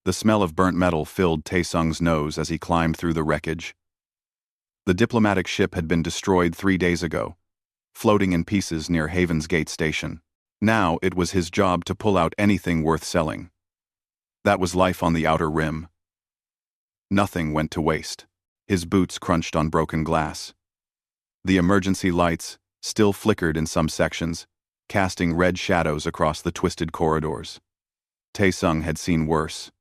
The smell of burnt metal filled Taesung's nose as he climbed through the wreckage. The diplomatic ship had been destroyed 3 days ago, floating in pieces near Haven's Gate Station. Now it was his job to pull out anything worth selling. That was life on the outer rim. Nothing went to waste. His boots crunched on broken glass. The emergency lights still flickered in some sections, casting red shadows across the twisted corridors. Taesung had seen worse.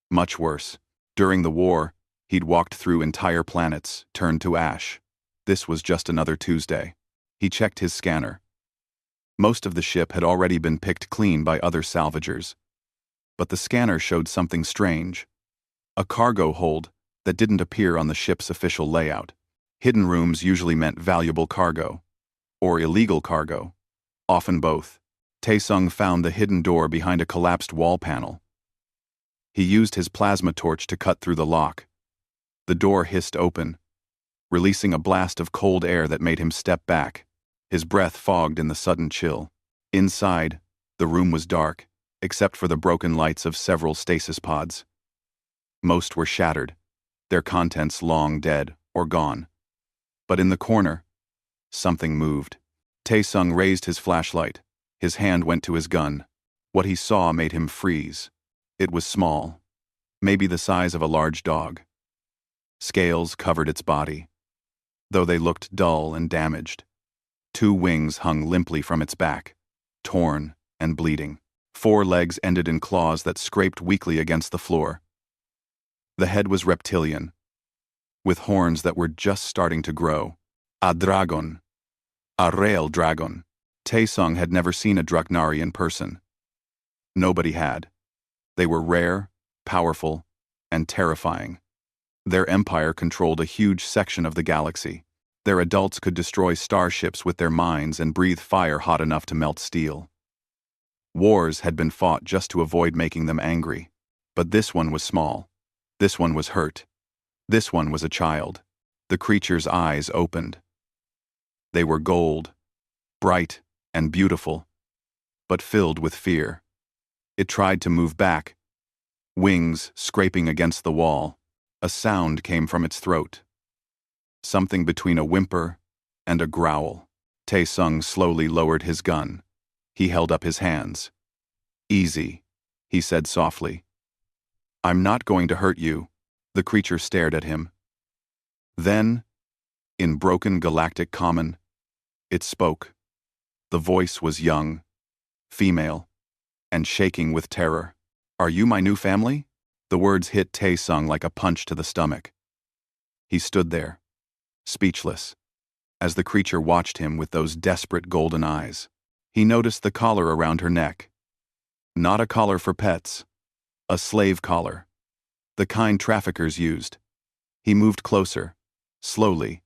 Much worse. During the war, he'd walked through entire planets, turned to ash. This was just another Tuesday. He checked his scanner. Most of the ship had already been picked clean by other salvagers. But the scanner showed something strange. A cargo hold that didn't appear on the ship's official layout. Hidden rooms usually meant valuable cargo. Or illegal cargo. Often both. Taesung found the hidden door behind a collapsed wall panel. He used his plasma torch to cut through the lock. The door hissed open, releasing a blast of cold air that made him step back, his breath fogged in the sudden chill. Inside, the room was dark, except for the broken lights of several stasis pods. Most were shattered, their contents long dead or gone. But in the corner, something moved. Taesung raised his flashlight. His hand went to his gun. What he saw made him freeze. It was small, maybe the size of a large dog. Scales covered its body, though they looked dull and damaged. 2 wings hung limply from its back, torn and bleeding. 4 legs ended in claws that scraped weakly against the floor. The head was reptilian, with horns that were just starting to grow. A dragon. A real dragon. Taesung had never seen a Draknari in person. Nobody had. They were rare, powerful, and terrifying. Their empire controlled a huge section of the galaxy. Their adults could destroy starships with their minds and breathe fire hot enough to melt steel. Wars had been fought just to avoid making them angry. But this one was small. This one was hurt. This one was a child. The creature's eyes opened. They were gold, bright and beautiful, but filled with fear. It tried to move back, wings scraping against the wall. A sound came from its throat. Something between a whimper and a growl. Taesung slowly lowered his gun. He held up his hands. "Easy," he said softly. "I'm not going to hurt you." The creature stared at him. Then, in broken galactic common, it spoke. The voice was young, female, and shaking with terror. "Are you my new family?" The words hit Taesung like a punch to the stomach. He stood there, speechless, as the creature watched him with those desperate golden eyes. He noticed the collar around her neck. Not a collar for pets. A slave collar. The kind traffickers used. He moved closer, slowly,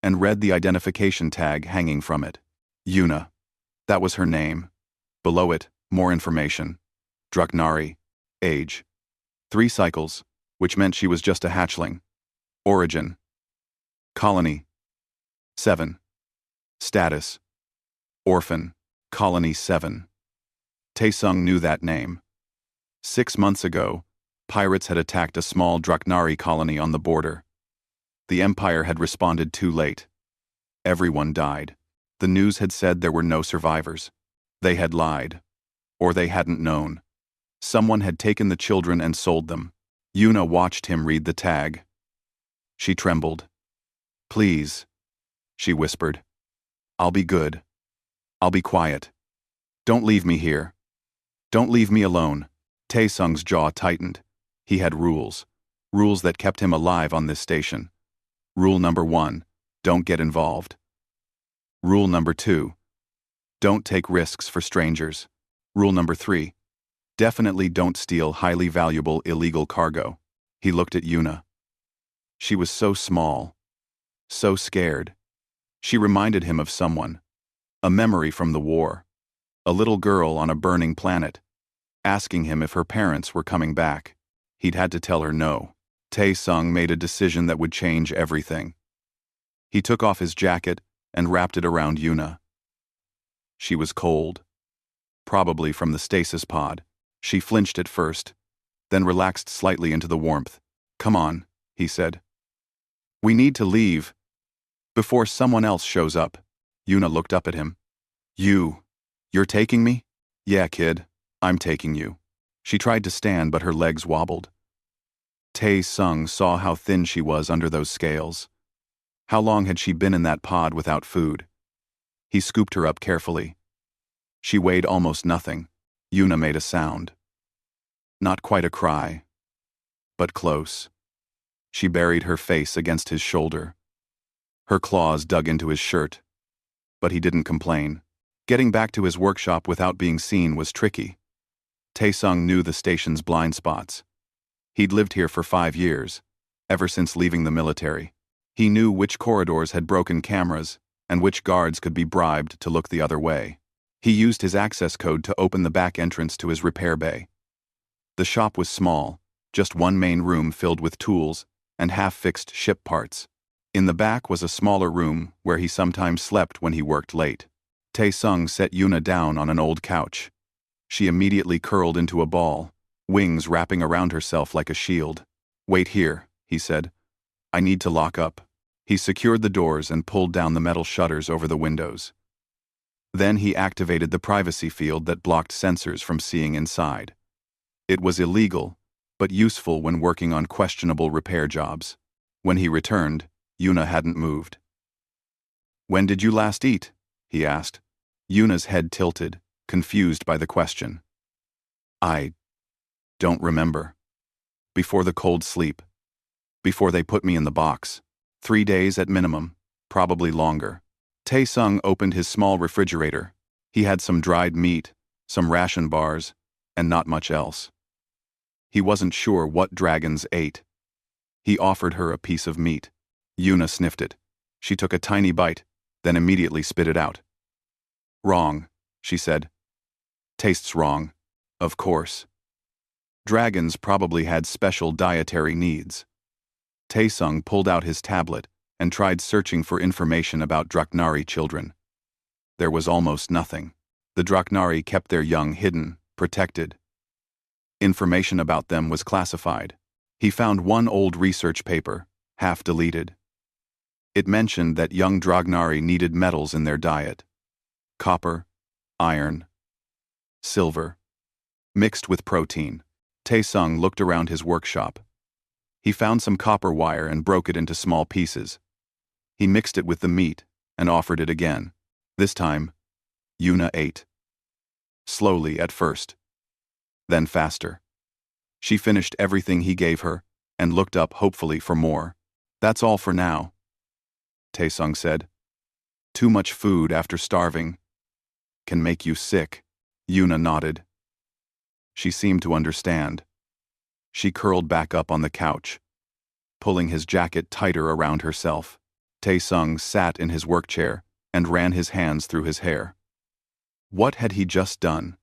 and read the identification tag hanging from it. Yuna. That was her name. Below it, more information. Draknari. Age. 3 cycles, which meant she was just a hatchling. Origin. Colony. 7. Status. Orphan. Colony 7. Taesung knew that name. 6 months ago, pirates had attacked a small Draknari colony on the border. The Empire had responded too late. Everyone died. The news had said there were no survivors. They had lied. Or they hadn't known. Someone had taken the children and sold them. Yuna watched him read the tag. She trembled. "Please," she whispered. "I'll be good. I'll be quiet. Don't leave me here. Don't leave me alone." Taesung's jaw tightened. He had rules. Rules that kept him alive on this station. Rule number 1, don't get involved. Rule number 2, don't take risks for strangers. Rule number 3, definitely don't steal highly valuable illegal cargo. He looked at Yuna. She was so small, so scared. She reminded him of someone. A memory from the war. A little girl on a burning planet, asking him if her parents were coming back. He'd had to tell her no. Taesung made a decision that would change everything. He took off his jacket and wrapped it around Yuna. She was cold. Probably from the stasis pod. She flinched at first, then relaxed slightly into the warmth. "Come on," he said. "We need to leave before someone else shows up." Yuna looked up at him. You're taking me?" "Yeah, kid, I'm taking you." She tried to stand, but her legs wobbled. Tae-sung saw how thin she was under those scales. How long had she been in that pod without food? He scooped her up carefully. She weighed almost nothing. Yuna made a sound. Not quite a cry, but close. She buried her face against his shoulder. Her claws dug into his shirt, but he didn't complain. Getting back to his workshop without being seen was tricky. Tae-sung knew the station's blind spots. He'd lived here for 5 years, ever since leaving the military. He knew which corridors had broken cameras and which guards could be bribed to look the other way. He used his access code to open the back entrance to his repair bay. The shop was small, just one main room filled with tools and half-fixed ship parts. In the back was a smaller room where he sometimes slept when he worked late. Tae-sung set Yuna down on an old couch. She immediately curled into a ball, wings wrapping around herself like a shield. "Wait here," he said. "I need to lock up." He secured the doors and pulled down the metal shutters over the windows. Then he activated the privacy field that blocked sensors from seeing inside. It was illegal, but useful when working on questionable repair jobs. When he returned, Yuna hadn't moved. "When did you last eat?" he asked. Yuna's head tilted, confused by the question. "I don't remember. Before the cold sleep. Before they put me in the box. 3 days at minimum, probably longer." Tae-sung opened his small refrigerator. He had some dried meat, some ration bars, and not much else. He wasn't sure what dragons ate. He offered her a piece of meat. Yuna sniffed it. She took a tiny bite, then immediately spit it out. "Wrong," she said. "Tastes wrong. Of course." Dragons probably had special dietary needs. Tae-sung pulled out his tablet and tried searching for information about Draknari children. There was almost nothing. The Draknari kept their young hidden, protected. Information about them was classified. He found one old research paper, half deleted. It mentioned that young Dragnari needed metals in their diet. Copper, iron, silver, mixed with protein. Tae-sung looked around his workshop. He found some copper wire and broke it into small pieces. He mixed it with the meat and offered it again. This time, Yuna ate. Slowly at first, then faster. She finished everything he gave her and looked up hopefully for more. "That's all for now," Tae-sung said. "Too much food after starving can make you sick." Yuna nodded. She seemed to understand. She curled back up on the couch, pulling his jacket tighter around herself. Tae-sung sat in his work chair and ran his hands through his hair. What had he just done?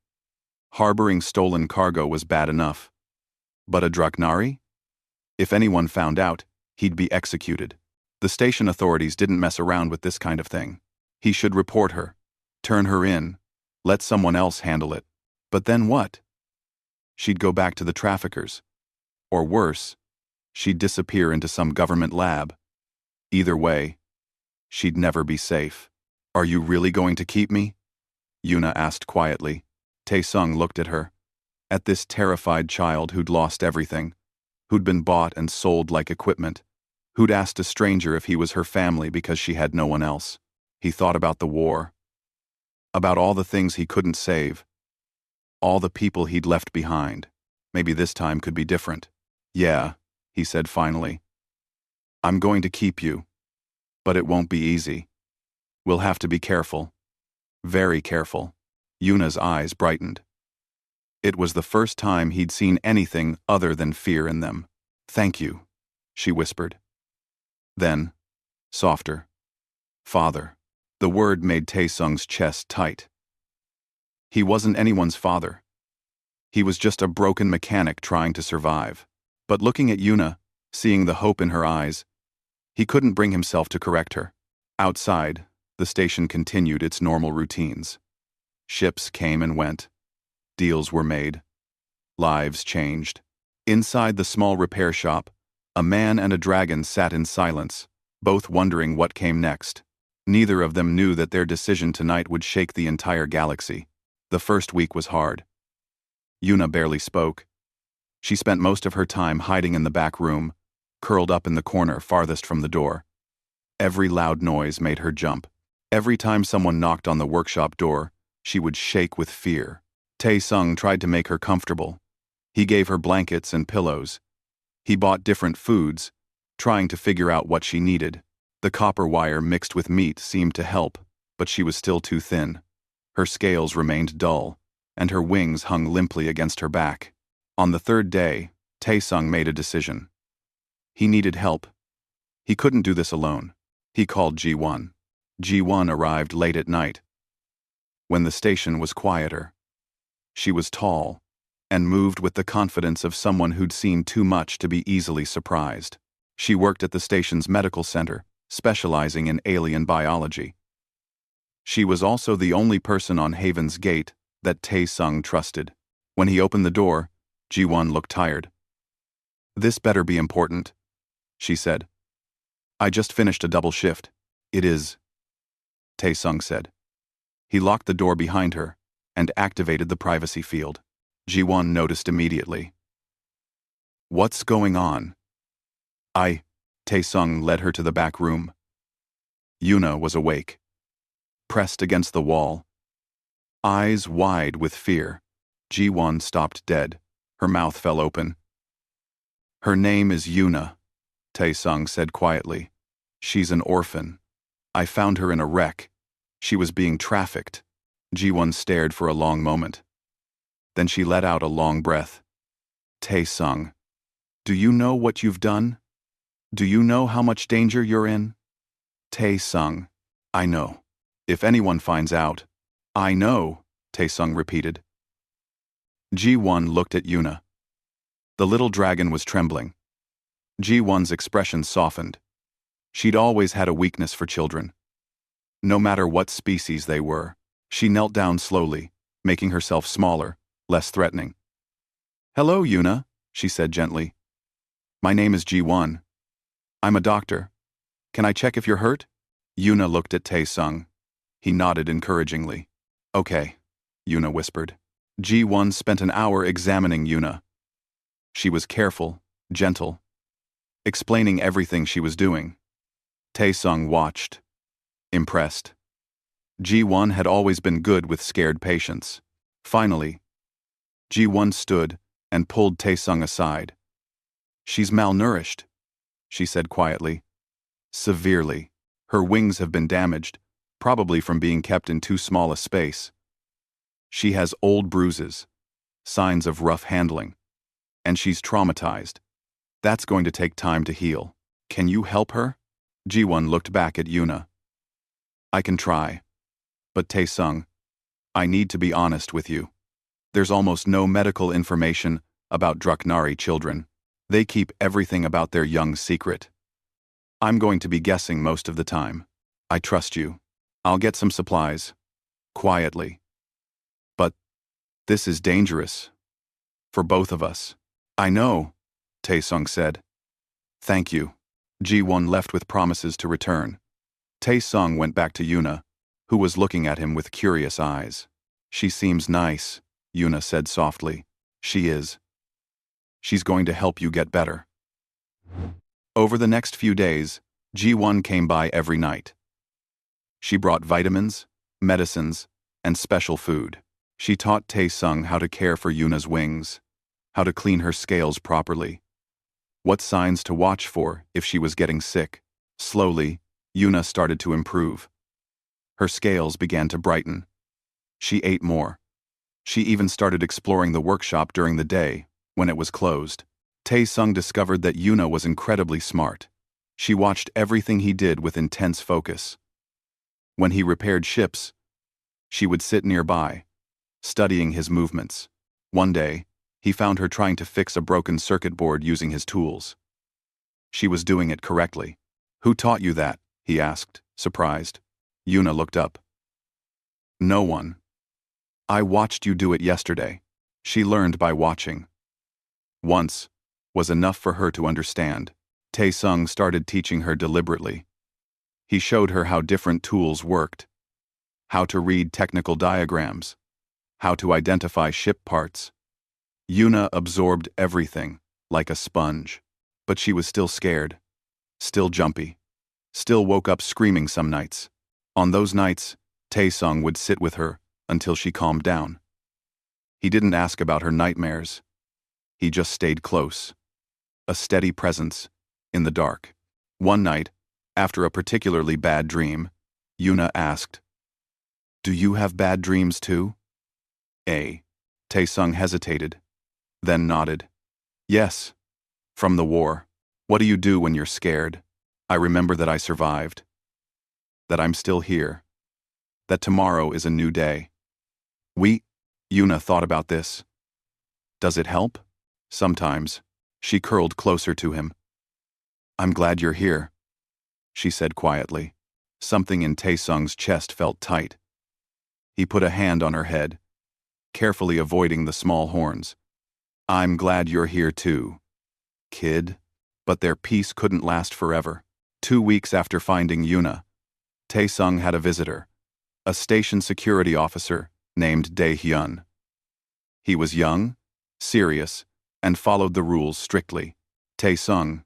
Harboring stolen cargo was bad enough. But a Draknari? If anyone found out, he'd be executed. The station authorities didn't mess around with this kind of thing. He should report her, turn her in, let someone else handle it. But then what? She'd go back to the traffickers. Or worse, she'd disappear into some government lab. Either way, she'd never be safe. "Are you really going to keep me?" Yuna asked quietly. Tae-sung looked at her. At this terrified child who'd lost everything, who'd been bought and sold like equipment, who'd asked a stranger if he was her family because she had no one else. He thought about the war. About all the things he couldn't save. All the people he'd left behind. Maybe this time could be different. "Yeah," he said finally. "I'm going to keep you. But it won't be easy. We'll have to be careful. Very careful." Yuna's eyes brightened. It was the first time he'd seen anything other than fear in them. "Thank you," she whispered. Then, softer. "Father." The word made Tae-sung's chest tight. He wasn't anyone's father. He was just a broken mechanic trying to survive. But looking at Yuna, seeing the hope in her eyes, he couldn't bring himself to correct her. Outside, the station continued its normal routines. Ships came and went. Deals were made. Lives changed. Inside the small repair shop, a man and a dragon sat in silence, both wondering what came next. Neither of them knew that their decision tonight would shake the entire galaxy. The first week was hard. Yuna barely spoke. She spent most of her time hiding in the back room, curled up in the corner farthest from the door. Every loud noise made her jump. Every time someone knocked on the workshop door, she would shake with fear. Tae-sung tried to make her comfortable. He gave her blankets and pillows. He bought different foods, trying to figure out what she needed. The copper wire mixed with meat seemed to help, but she was still too thin. Her scales remained dull, and her wings hung limply against her back. On the third day, Tae-sung made a decision. He needed help. He couldn't do this alone. He called Ji-won. Ji-won arrived late at night, when the station was quieter. She was tall, and moved with the confidence of someone who'd seen too much to be easily surprised. She worked at the station's medical center, specializing in alien biology. She was also the only person on Haven's Gate that Tae-sung trusted. When he opened the door, Ji-won looked tired. "This better be important," she said. "I just finished a double shift." "It is," Tae-sung said. He locked the door behind her and activated the privacy field. Ji-won noticed immediately. "What's going on?" Tae-sung led her to the back room. Yuna was awake, pressed against the wall, eyes wide with fear. Ji-won stopped dead. Her mouth fell open. "Her name is Yuna," Tae-sung said quietly. "She's an orphan. I found her in a wreck. She was being trafficked." Ji-won stared for a long moment. Then she let out a long breath. "Tae-sung, do you know what you've done? Do you know how much danger you're in?" "Tae-sung, I know. If anyone finds out." "I know," Tae-sung repeated. Ji-won looked at Yuna. The little dragon was trembling. Ji-won's expression softened. She'd always had a weakness for children. No matter what species they were, she knelt down slowly, making herself smaller, less threatening. "Hello, Yuna," she said gently. "My name is Ji-won. I'm a doctor. Can I check if you're hurt?" Yuna looked at Tae-sung. He nodded encouragingly. "Okay," Yuna whispered. Ji-won spent an hour examining Yuna. She was careful, gentle, explaining everything she was doing. Tae-sung watched, impressed. Ji-won had always been good with scared patients. Finally, Ji-won stood and pulled Tae-sung aside. "She's malnourished," she said quietly. "Severely. Her wings have been damaged, probably from being kept in too small a space. She has old bruises, signs of rough handling, and she's traumatized. That's going to take time to heal. Can you help her?" Ji-won looked back at Yuna. "I can try. But Tae-sung, I need to be honest with you. There's almost no medical information about Draknari children. They keep everything about their young secret. I'm going to be guessing most of the time. I trust you. I'll get some supplies. Quietly. But this is dangerous. For both of us." "I know," Tae-sung said. "Thank you." Ji-won left with promises to return. Tae-sung went back to Yuna, who was looking at him with curious eyes. "She seems nice," Yuna said softly. "She is. She's going to help you get better." Over the next few days, Ji-won came by every night. She brought vitamins, medicines, and special food. She taught Tae-sung how to care for Yuna's wings, how to clean her scales properly, what signs to watch for if she was getting sick. Slowly, Yuna started to improve. Her scales began to brighten. She ate more. She even started exploring the workshop during the day, when it was closed. Tae-sung discovered that Yuna was incredibly smart. She watched everything he did with intense focus. When he repaired ships, she would sit nearby, studying his movements. One day, he found her trying to fix a broken circuit board using his tools. She was doing it correctly. "Who taught you that?" he asked, surprised. Yuna looked up. "No one. I watched you do it yesterday." She learned by watching. Once, was enough for her to understand. Tae-sung started teaching her deliberately. He showed her how different tools worked, how to read technical diagrams, how to identify ship parts. Yuna absorbed everything, like a sponge. But she was still scared, still jumpy, still woke up screaming some nights. On those nights, Tae-sung would sit with her until she calmed down. He didn't ask about her nightmares. He just stayed close, a steady presence, in the dark. One night, after a particularly bad dream, Yuna asked, "Do you have bad dreams too?" Tae-sung hesitated, then nodded. "Yes. From the war. What do you do when you're scared? I remember that I survived. That I'm still here. That tomorrow is a new day." Yuna thought about this. Does it help? Sometimes. She curled closer to him. "I'm glad you're here," she said quietly. Something in Tae-sung's chest felt tight. He put a hand on her head, carefully avoiding the small horns. "I'm glad you're here too, kid." But their peace couldn't last forever. 2 weeks after finding Yuna, Tae-sung had a visitor, a station security officer named Dae-hyun. He was young, serious, and followed the rules strictly. "Tae-sung,"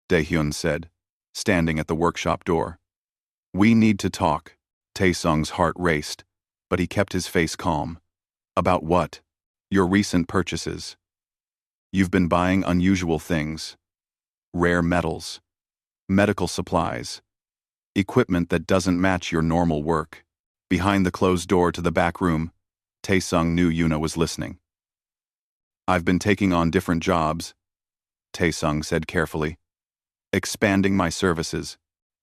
Dae-hyun said, standing at the workshop door. "We need to talk." Tae-sung's heart raced, but he kept his face calm. "About what?" "Your recent purchases. You've been buying unusual things. Rare metals, medical supplies, equipment that doesn't match your normal work." Behind the closed door to the back room, Tae-sung knew Yuna was listening. "I've been taking on different jobs," Tae-sung said carefully. "Expanding my services."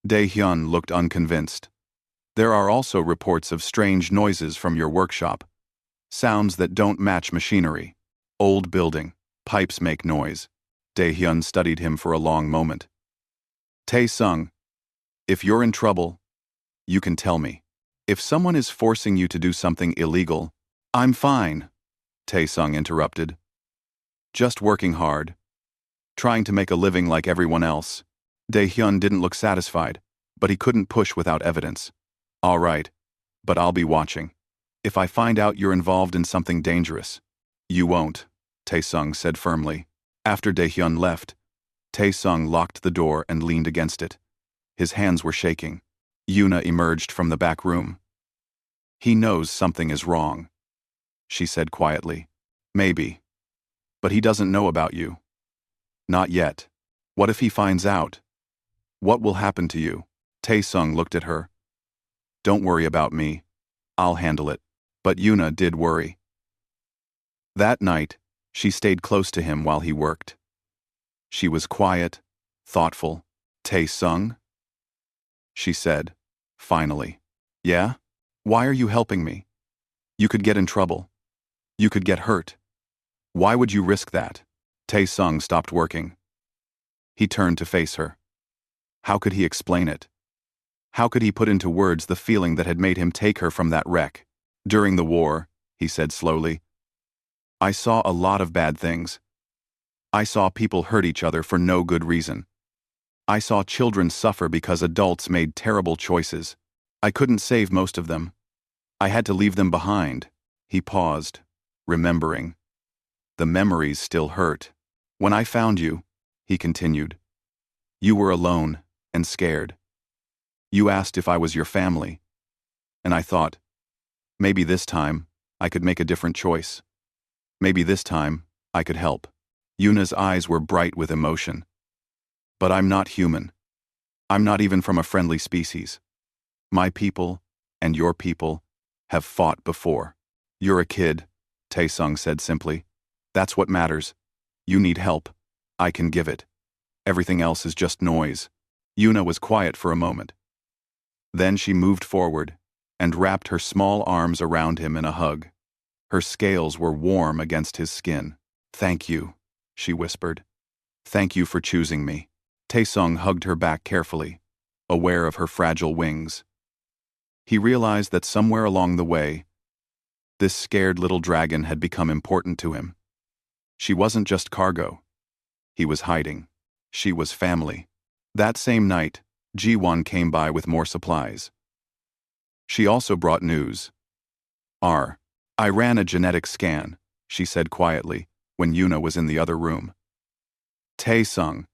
Dae-hyun looked unconvinced. "There are also reports of strange noises from your workshop. Sounds that don't match machinery. Old building, pipes make noise." Dae-hyun studied him for a long moment. "Tae-sung, if you're in trouble, you can tell me. If someone is forcing you to do something illegal—" "I'm fine," Tae-sung interrupted. "Just working hard. Trying to make a living like everyone else." Dae-hyun didn't look satisfied, but he couldn't push without evidence. "All right, but I'll be watching. If I find out you're involved in something dangerous—" "You won't," Tae-sung said firmly. After Dae-hyun left, Tae-sung locked the door and leaned against it. His hands were shaking. Yuna emerged from the back room. "He knows something is wrong," she said quietly. "Maybe. But he doesn't know about you. Not yet. What if he finds out? What will happen to you?" Tae-sung looked at her. "Don't worry about me. I'll handle it." But Yuna did worry. That night, she stayed close to him while he worked. She was quiet, thoughtful. "Tae-sung?" she said, finally. "Yeah? Why are you helping me? You could get in trouble. You could get hurt. Why would you risk that?" Tae-sung stopped working. He turned to face her. How could he explain it? How could he put into words the feeling that had made him take her from that wreck? "During the war," he said slowly, "I saw a lot of bad things. I saw people hurt each other for no good reason. I saw children suffer because adults made terrible choices. I couldn't save most of them. I had to leave them behind." He paused, remembering. The memories still hurt. "When I found you," he continued, "you were alone and scared. You asked if I was your family. And I thought, maybe this time I could make a different choice. Maybe this time I could help." Yuna's eyes were bright with emotion. "But I'm not human. I'm not even from a friendly species. My people, and your people, have fought before." "You're a kid," Tae-sung said simply. "That's what matters. You need help. I can give it. Everything else is just noise." Yuna was quiet for a moment. Then she moved forward and wrapped her small arms around him in a hug. Her scales were warm against his skin. "Thank you," she whispered. "Thank you for choosing me." Tae-sung hugged her back carefully, aware of her fragile wings. He realized that somewhere along the way, this scared little dragon had become important to him. She wasn't just cargo. He was hiding. She was family. That same night, Ji-won came by with more supplies. She also brought news. I ran a genetic scan, she said quietly, when Yuna was in the other room. Tae-sung.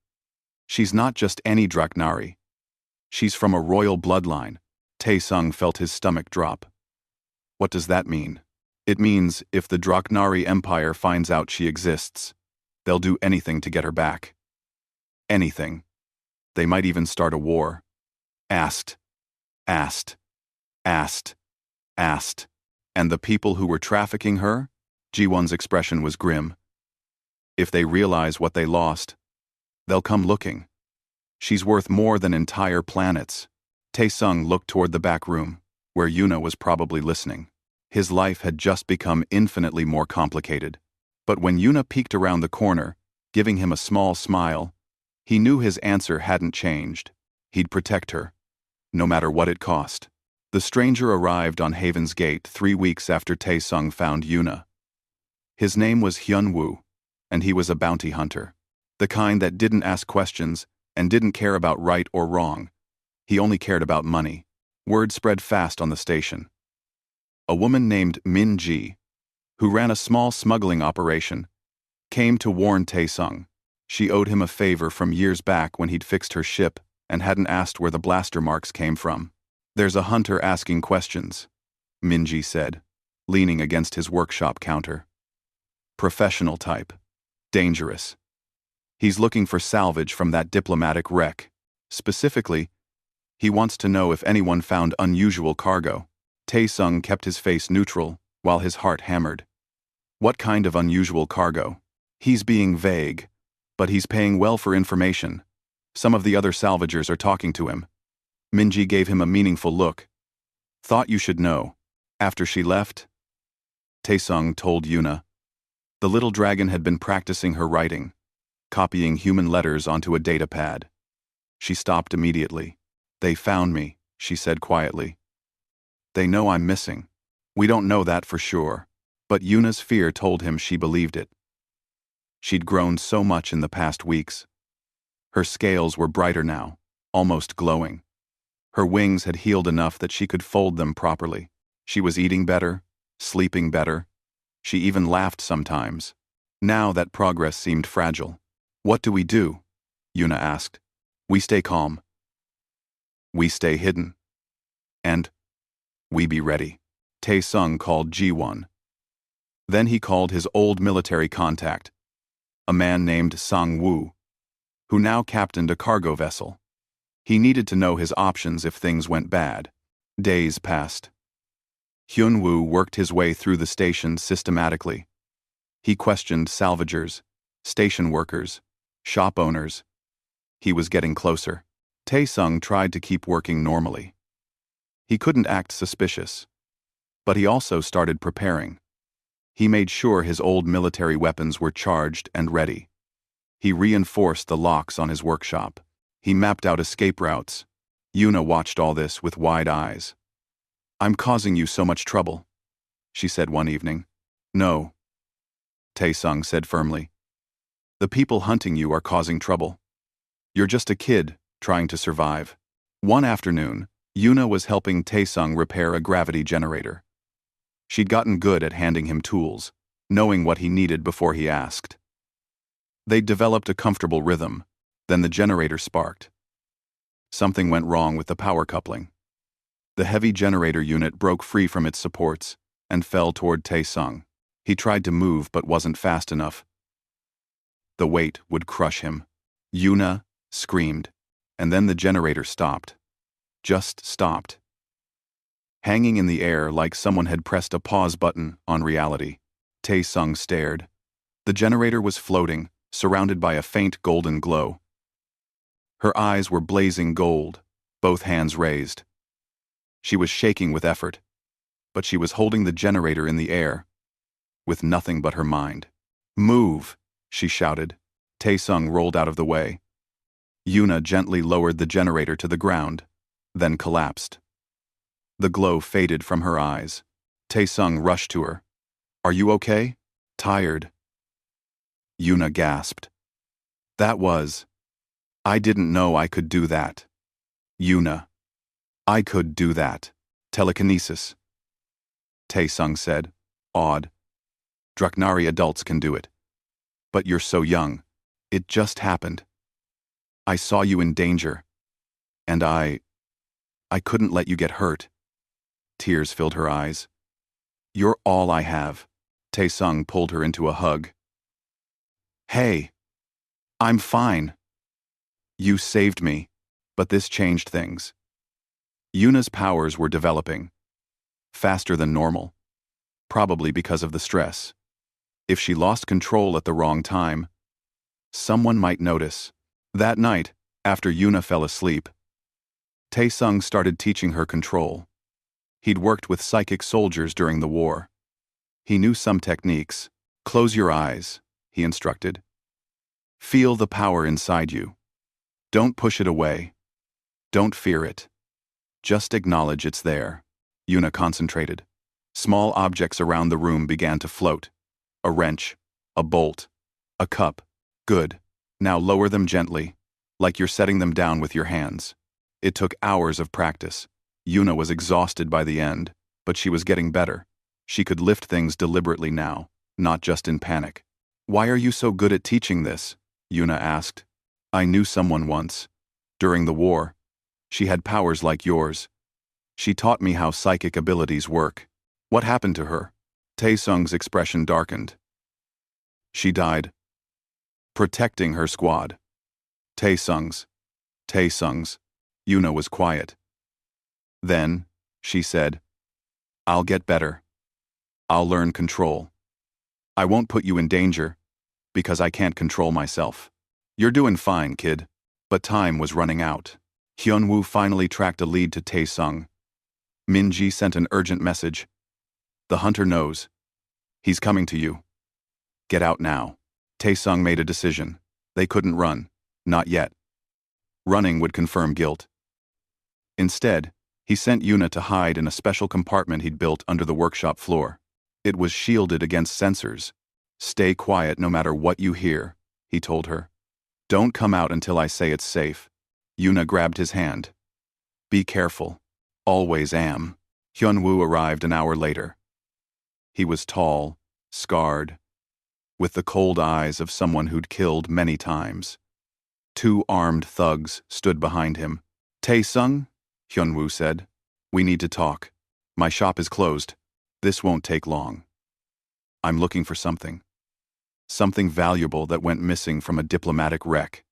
She's not just any Draknari. She's from a royal bloodline. Tae-sung felt his stomach drop. What does that mean? It means if the Draknari Empire finds out she exists, they'll do anything to get her back. Anything. They might even start a war. Asked. And the people who were trafficking her? Ji-won's expression was grim. If they realize what they lost, they'll come looking. She's worth more than entire planets. Tae-sung looked toward the back room, where Yuna was probably listening. His life had just become infinitely more complicated. But when Yuna peeked around the corner, giving him a small smile, he knew his answer hadn't changed. He'd protect her, no matter what it cost. The stranger arrived on Haven's Gate 3 weeks after Tae-sung found Yuna. His name was Hyun-woo, and he was a bounty hunter. The kind that didn't ask questions and didn't care about right or wrong. He only cared about money. Word spread fast on the station. A woman named Min Ji, who ran a small smuggling operation, came to warn Tae-sung. She owed him a favor from years back when he'd fixed her ship and hadn't asked where the blaster marks came from. There's a hunter asking questions, Minji said, leaning against his workshop counter. Professional type. Dangerous. He's looking for salvage from that diplomatic wreck. Specifically, he wants to know if anyone found unusual cargo. Tae-sung kept his face neutral while his heart hammered. What kind of unusual cargo? He's being vague, but he's paying well for information. Some of the other salvagers are talking to him. Minji gave him a meaningful look. Thought you should know. After she left, Tae-sung told Yuna. The little dragon had been practicing her writing, copying human letters onto a data pad. She stopped immediately. They found me, she said quietly. They know I'm missing. We don't know that for sure, but Yuna's fear told him she believed it. She'd grown so much in the past weeks. Her scales were brighter now, almost glowing. Her wings had healed enough that she could fold them properly. She was eating better, sleeping better. She even laughed sometimes. Now that progress seemed fragile. What do we do? Yuna asked. We stay calm. We stay hidden. And we be ready. Tae-sung called Ji-won. Then he called his old military contact, a man named Sang-woo, who now captained a cargo vessel. He needed to know his options if things went bad. Days passed. Hyun-woo worked his way through the station systematically. He questioned salvagers, station workers, shop owners. He was getting closer. Tae-sung tried to keep working normally. He couldn't act suspicious. But he also started preparing. He made sure his old military weapons were charged and ready. He reinforced the locks on his workshop. He mapped out escape routes. Yuna watched all this with wide eyes. I'm causing you so much trouble, she said one evening. No, Tae-sung said firmly. The people hunting you are causing trouble. You're just a kid trying to survive. One afternoon, Yuna was helping Tae-sung repair a gravity generator. She'd gotten good at handing him tools, knowing what he needed before he asked. They'd developed a comfortable rhythm, then the generator sparked. Something went wrong with the power coupling. The heavy generator unit broke free from its supports and fell toward Tae-sung. He tried to move but wasn't fast enough. The weight would crush him. Yuna screamed, and then the generator stopped. Just stopped. Hanging in the air like someone had pressed a pause button on reality, Tae-sung stared. The generator was floating, surrounded by a faint golden glow. Her eyes were blazing gold, both hands raised. She was shaking with effort, but she was holding the generator in the air, with nothing but her mind. Move, she shouted. Tae-sung rolled out of the way. Yuna gently lowered the generator to the ground, then collapsed. The glow faded from her eyes. Tae-sung rushed to her. Are you okay? Tired? Yuna gasped. That was. I didn't know I could do that. Yuna. I could do that. Telekinesis. Taesung said, awed. Draknari adults can do it. But you're so young. It just happened. I saw you in danger. And I couldn't let you get hurt. Tears filled her eyes. You're all I have. Taesung pulled her into a hug. Hey. I'm fine. You saved me, but this changed things. Yuna's powers were developing. Faster than normal. Probably because of the stress. If she lost control at the wrong time, someone might notice. That night, after Yuna fell asleep, Taesung started teaching her control. He'd worked with psychic soldiers during the war. He knew some techniques. Close your eyes, he instructed. Feel the power inside you. Don't push it away. Don't fear it. Just acknowledge it's there. Yuna concentrated. Small objects around the room began to float. A wrench, a bolt, a cup. Good. Now lower them gently, like you're setting them down with your hands. It took hours of practice. Yuna was exhausted by the end, but she was getting better. She could lift things deliberately now, not just in panic. Why are you so good at teaching this? Yuna asked. I knew someone once. During the war. She had powers like yours. She taught me how psychic abilities work. What happened to her? Taesung's expression darkened. She died. Protecting her squad. Taesung's. Yuna was quiet. Then, she said, I'll get better. I'll learn control. I won't put you in danger, because I can't control myself. You're doing fine, kid. But time was running out. Hyunwoo finally tracked a lead to Taesung. Minji sent an urgent message. The hunter knows. He's coming to you. Get out now. Taesung made a decision. They couldn't run. Not yet. Running would confirm guilt. Instead, he sent Yuna to hide in a special compartment he'd built under the workshop floor. It was shielded against sensors. Stay quiet no matter what you hear, he told her. Don't come out until I say it's safe. Yuna grabbed his hand. Be careful. Always am. Hyunwoo arrived an hour later. He was tall, scarred, with the cold eyes of someone who'd killed many times. 2 armed thugs stood behind him. Taesung, Hyunwoo said. We need to talk. My shop is closed. This won't take long. I'm looking for something. Something valuable that went missing from a diplomatic wreck.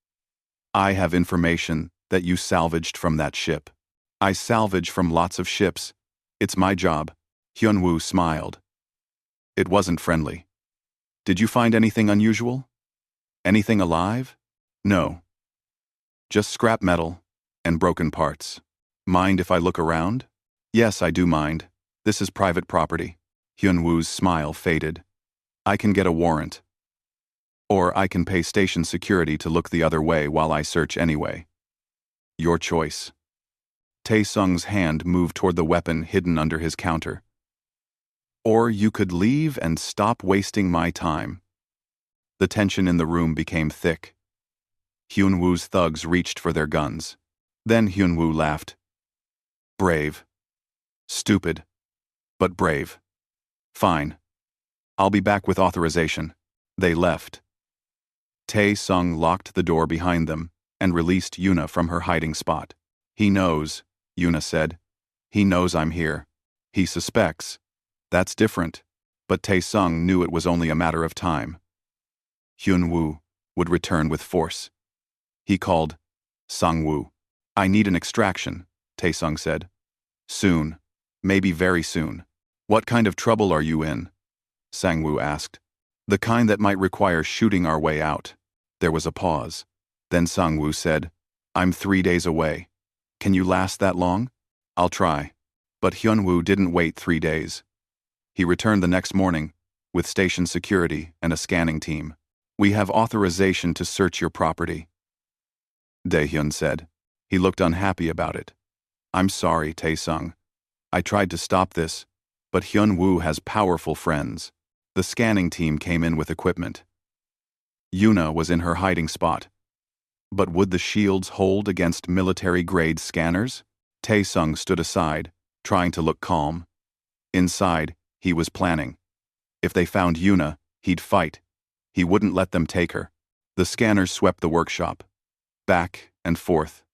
I have information that you salvaged from that ship. I salvage from lots of ships. It's my job. Hyunwoo smiled. It wasn't friendly. Did you find anything unusual? Anything alive? No. Just scrap metal and broken parts. Mind if I look around? Yes, I do mind. This is private property. Hyunwoo's smile faded. I can get a warrant. Or I can pay station security to look the other way while I search anyway. Your choice. Taesung's hand moved toward the weapon hidden under his counter. Or you could leave and stop wasting my time. The tension in the room became thick. Hyunwoo's thugs reached for their guns. Then Hyunwoo laughed. Brave. Stupid. But brave. Fine. I'll be back with authorization. They left. Taesung locked the door behind them and released Yuna from her hiding spot. He knows, Yuna said. He knows I'm here. He suspects. That's different. But Taesung knew it was only a matter of time. Hyunwoo would return with force. He called Sangwoo. I need an extraction, Taesung said. Soon. Maybe very soon. What kind of trouble are you in? Sangwoo asked. The kind that might require shooting our way out. There was a pause. Then Sangwoo said, I'm 3 days away. Can you last that long? I'll try. But Hyunwoo didn't wait 3 days. He returned the next morning, with station security and a scanning team. We have authorization to search your property. Daehyun said. He looked unhappy about it. I'm sorry, Taesung. I tried to stop this, but Hyunwoo has powerful friends. The scanning team came in with equipment. Yuna was in her hiding spot, But would the shields hold against military-grade scanners? Taesung stood aside, trying to look calm. Inside, he was planning. If they found Yuna, he'd fight. He wouldn't let them take her. The scanners swept the workshop. Back and forth.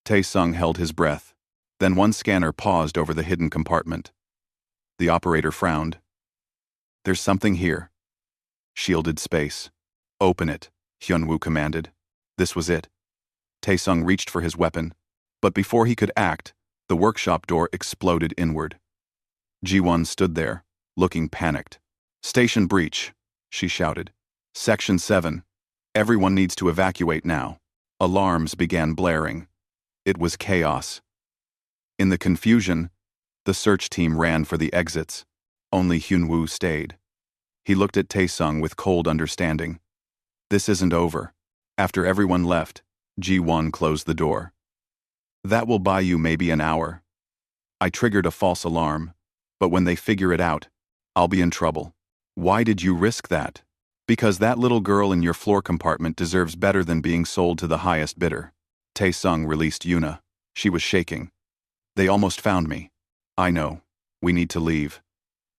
Taesung held his breath. Then one scanner paused over the hidden compartment. The operator frowned. "There's something here." "Shielded space." "Open it," Hyunwoo commanded. This was it. Taesung reached for his weapon, but before he could act, the workshop door exploded inward. Ji-won stood there, looking panicked. "Station breach," she shouted. "Section 7. Everyone needs to evacuate now." Alarms began blaring. It was chaos. In the confusion, the search team ran for the exits. Only Hyunwoo stayed. He looked at Taesung with cold understanding. "This isn't over." After everyone left, Ji-won closed the door. "That will buy you maybe an hour. I triggered a false alarm, but when they figure it out, I'll be in trouble." "Why did you risk that?" "Because that little girl in your floor compartment deserves better than being sold to the highest bidder." Taesung released Yuna. She was shaking. "They almost found me." "I know. We need to leave.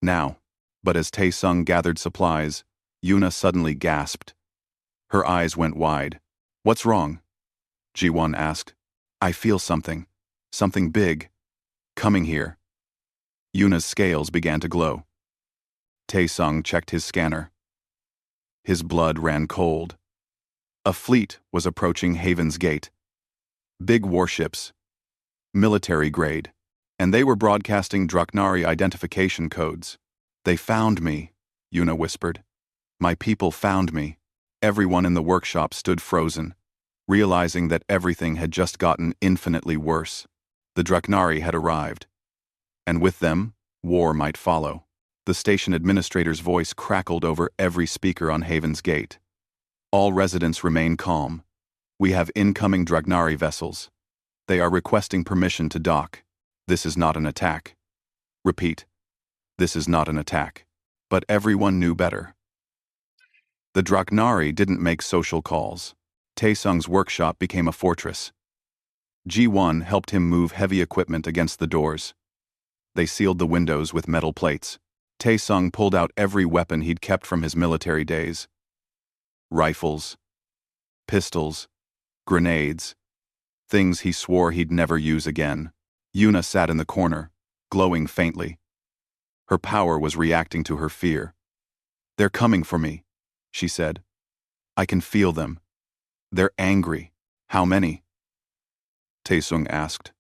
Now." But as Taesung gathered supplies, Yuna suddenly gasped. Her eyes went wide. "What's wrong?" Ji-won asked. "I feel something. Something big. Coming here." Yuna's scales began to glow. Taesung checked his scanner. His blood ran cold. A fleet was approaching Haven's Gate. Big warships. Military grade. And they were broadcasting Draknari identification codes. "They found me," Yuna whispered. "My people found me." Everyone in the workshop stood frozen, realizing that everything had just gotten infinitely worse. The Draknari had arrived. And with them, war might follow. The station administrator's voice crackled over every speaker on Haven's Gate. "All residents remain calm. We have incoming Draknari vessels. They are requesting permission to dock. This is not an attack." Repeat. This is not an attack. But everyone knew better. The Draknari didn't make social calls. Taesung's workshop became a fortress. Ji-won helped him move heavy equipment against the doors. They sealed the windows with metal plates. Taesung pulled out every weapon he'd kept from his military days. Rifles, pistols, grenades, things he swore he'd never use again. Yuna sat in the corner, glowing faintly. Her power was reacting to her fear. "They're coming for me," she said. "I can feel them. They're angry." "How many?" Taesung asked.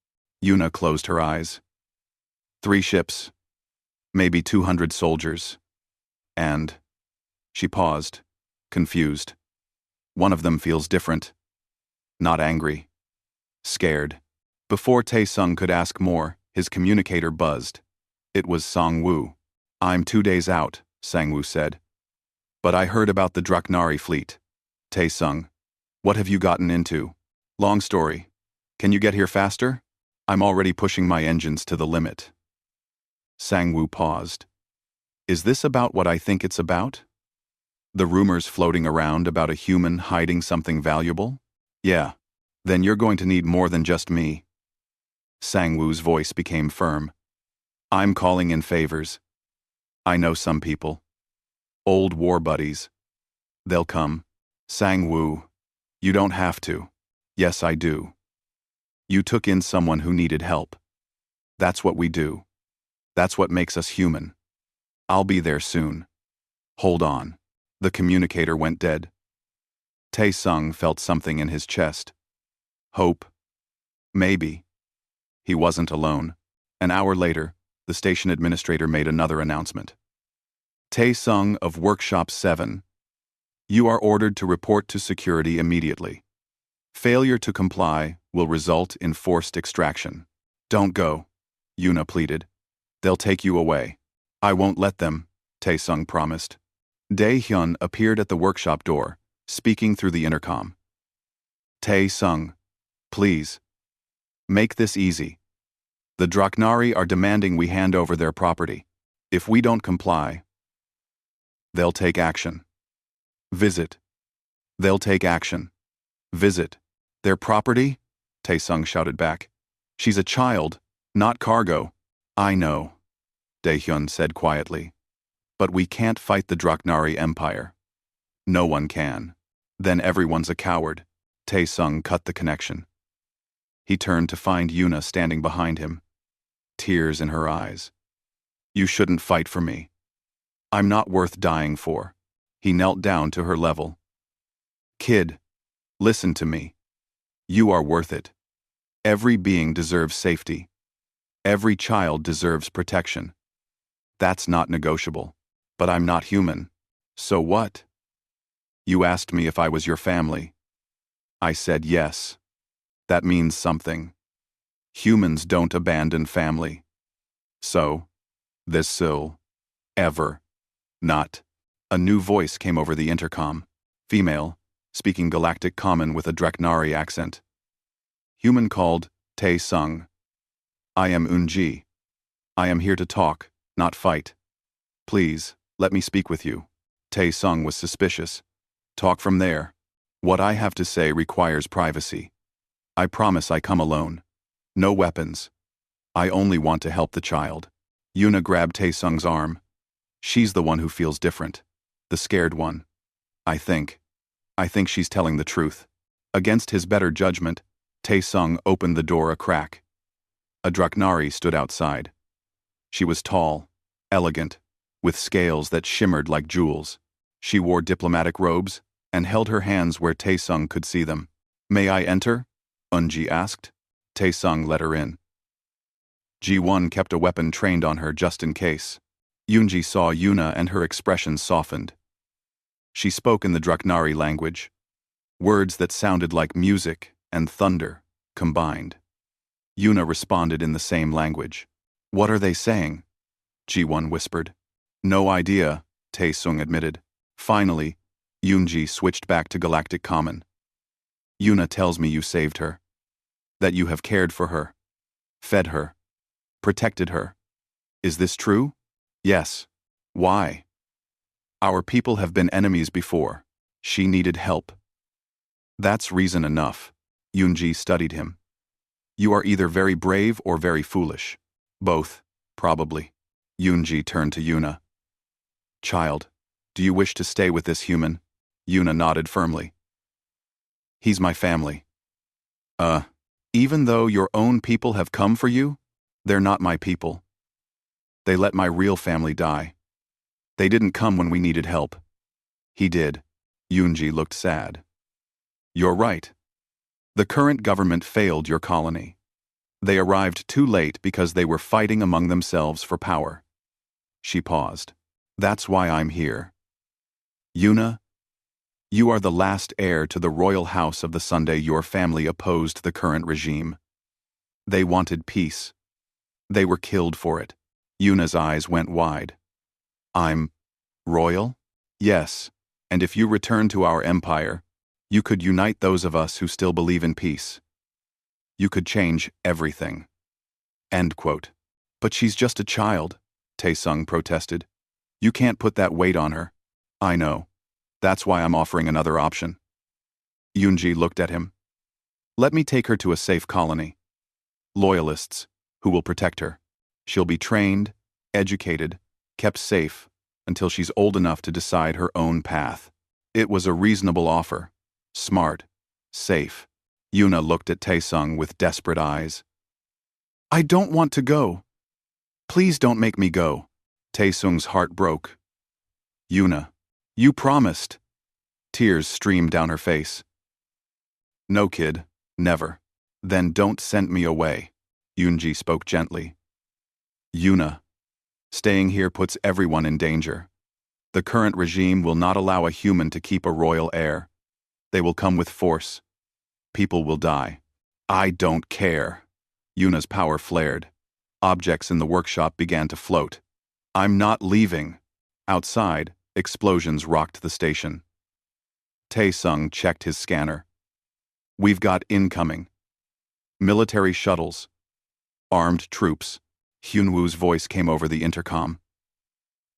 Yuna closed her eyes. 3 ships. Maybe 200 soldiers. And... She paused, confused. "One of them feels different. Not angry. Scared." Before Taesung could ask more, his communicator buzzed. It was Sang-woo. "I'm 2 days out," Sang-woo said. "But I heard about the Draknari fleet." "Taesung, what have you gotten into?" "Long story. Can you get here faster? I'm already pushing my engines to the limit." Sang-woo paused. "Is this about what I think it's about? The rumors floating around about a human hiding something valuable? Yeah. Then you're going to need more than just me." Sang-woo's voice became firm. "I'm calling in favors. I know some people. Old war buddies. They'll come." "Sang-woo, you don't have to." "Yes, I do. You took in someone who needed help. That's what we do. That's what makes us human. I'll be there soon. Hold on." The communicator went dead. Taesung felt something in his chest. Hope. Maybe. He wasn't alone. An hour later, the station administrator made another announcement. "Taesung of Workshop 7. You are ordered to report to security immediately. Failure to comply will result in forced extraction." "Don't go," Yuna pleaded. "They'll take you away." "I won't let them," Taesung promised. Dae-hyun appeared at the workshop door, speaking through the intercom. "Taesung, please. Make this easy. The Draknari are demanding we hand over their property. If we don't comply, they'll take action. Visit. They'll take action." Visit. Their property? Taesung shouted back. She's a child, not cargo. I know, Daehyun said quietly. But we can't fight the Draknari Empire. No one can. Then everyone's a coward. Taesung cut the connection. He turned to find Yuna standing behind him, tears in her eyes. You shouldn't fight for me. I'm not worth dying for. He knelt down to her level. Kid, listen to me. You are worth it. Every being deserves safety. Every child deserves protection. That's not negotiable. But I'm not human. So what? You asked me if I was your family. I said yes. That means something. Humans don't abandon family. So, this will ever not. A new voice came over the intercom. Female, speaking Galactic Common with a Draknari accent. Human called Taesung. I am Unji. I am here to talk, not fight. Please, let me speak with you. Taesung was suspicious. Talk from there. What I have to say requires privacy. I promise I come alone. No weapons. I only want to help the child. Yuna grabbed Taesung's arm. She's the one who feels different. The scared one. I think she's telling the truth. Against his better judgment, Taesung opened the door a crack. A Draknari stood outside. She was tall, elegant, with scales that shimmered like jewels. She wore diplomatic robes and held her hands where Taesung could see them. May I enter? Unji asked. Taesung let her in. Ji-won kept a weapon trained on her just in case. Yoonji saw Yuna and her expression softened. She spoke in the Draknari language, words that sounded like music and thunder combined. Yuna responded in the same language. What are they saying? Ji-won whispered. No idea, Taesung admitted. Finally, Yoonji switched back to Galactic Common. Yuna tells me you saved her. That you have cared for her. Fed her. Protected her. Is this true? Yes. Why? Our people have been enemies before. She needed help. That's reason enough. Yoonji studied him. You are either very brave or very foolish. Both, probably. Yoonji turned to Yuna. Child, do you wish to stay with this human? Yuna nodded firmly. He's my family. Even though your own people have come for you, they're not my people. They let my real family die. They didn't come when we needed help. He did. Yoonji looked sad. You're right. The current government failed your colony. They arrived too late because they were fighting among themselves for power. She paused. That's why I'm here. Yuna, you are the last heir to the royal house of the Sunday. Your family opposed the current regime. They wanted peace. They were killed for it. Yuna's eyes went wide. I'm royal? Yes, and if you return to our empire, you could unite those of us who still believe in peace. You could change everything. End quote. But she's just a child, Taesung protested. You can't put that weight on her. I know. That's why I'm offering another option. Yoonji looked at him. Let me take her to a safe colony. Loyalists, who will protect her. She'll be trained, educated, kept safe, until she's old enough to decide her own path. It was a reasonable offer. Smart. Safe. Yuna looked at Taesung with desperate eyes. I don't want to go. Please don't make me go. Taesung's heart broke. Yuna, you promised. Tears streamed down her face. No, kid, never. Then don't send me away. Yoonji spoke gently. Yuna, staying here puts everyone in danger. The current regime will not allow a human to keep a royal heir. They will come with force. People will die. I don't care. Yuna's power flared. Objects in the workshop began to float. I'm not leaving. Outside, explosions rocked the station. Taesung checked his scanner. We've got incoming. Military shuttles. Armed troops. Hyunwoo's voice came over the intercom.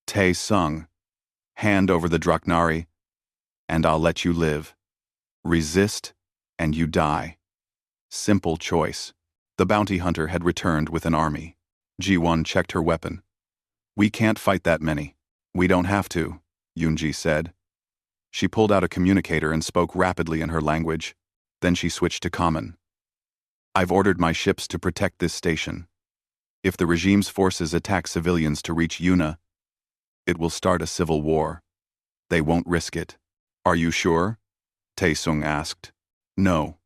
Taesung, hand over the Draknari, and I'll let you live. Resist, and you die. Simple choice. The bounty hunter had returned with an army. Ji-won checked her weapon. We can't fight that many. We don't have to, Yoonji said. She pulled out a communicator and spoke rapidly in her language. Then she switched to common. I've ordered my ships to protect this station. If the regime's forces attack civilians to reach Yuna, it will start a civil war. They won't risk it. Are you sure? Tae-sung asked. No.